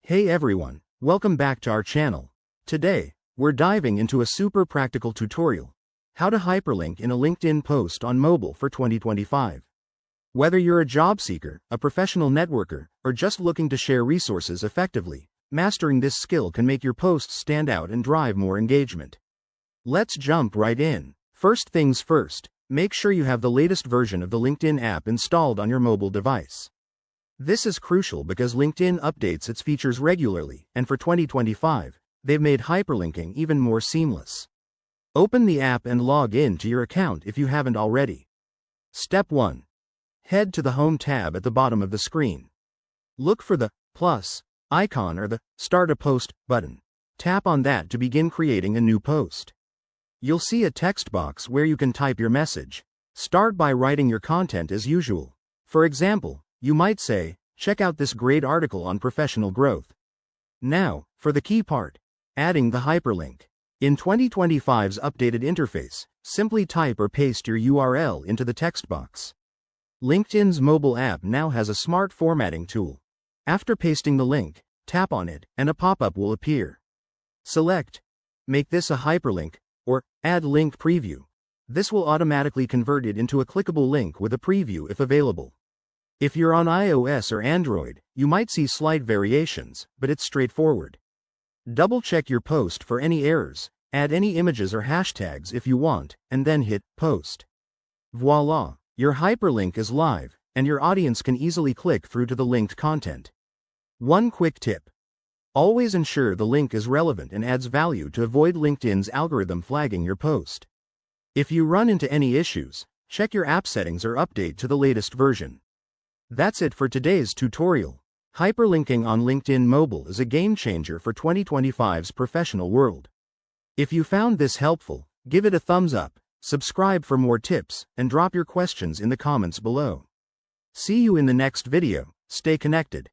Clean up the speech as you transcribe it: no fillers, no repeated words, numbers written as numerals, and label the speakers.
Speaker 1: Hey everyone, welcome back to our channel. Today, we're diving into a super practical tutorial, how to hyperlink in a LinkedIn post on mobile for 2025. Whether you're a job seeker, a professional networker, or just looking to share resources effectively, mastering this skill can make your posts stand out and drive more engagement. Let's jump right in. First things first, make sure you have the latest version of the LinkedIn app installed on your mobile device. This is crucial because LinkedIn updates its features regularly, and for 2025, they've made hyperlinking even more seamless. Open the app and log in to your account if you haven't already. Step 1. Head to the Home tab at the bottom of the screen. Look for the plus icon or the Start a Post button. Tap on that to begin creating a new post. You'll see a text box where you can type your message. Start by writing your content as usual. For example, you might say, "Check out this great article on professional growth." Now, for the key part, adding the hyperlink. In 2025's updated interface, simply type or paste your URL into the text box. LinkedIn's mobile app now has a smart formatting tool. After pasting the link, tap on it, and a pop-up will appear. Select, "Make this a hyperlink," or "Add link preview." This will automatically convert it into a clickable link with a preview if available. If you're on iOS or Android, you might see slight variations, but it's straightforward. Double-check your post for any errors, add any images or hashtags if you want, and then hit Post. Voila! Your hyperlink is live, and your audience can easily click through to the linked content. One quick tip. Always ensure the link is relevant and adds value to avoid LinkedIn's algorithm flagging your post. If you run into any issues, check your app settings or update to the latest version. That's it for today's tutorial. Hyperlinking on LinkedIn Mobile is a game changer for 2025's professional world. If you found this helpful, give it a thumbs up, subscribe for more tips, and drop your questions in the comments below. See you in the next video. Stay connected.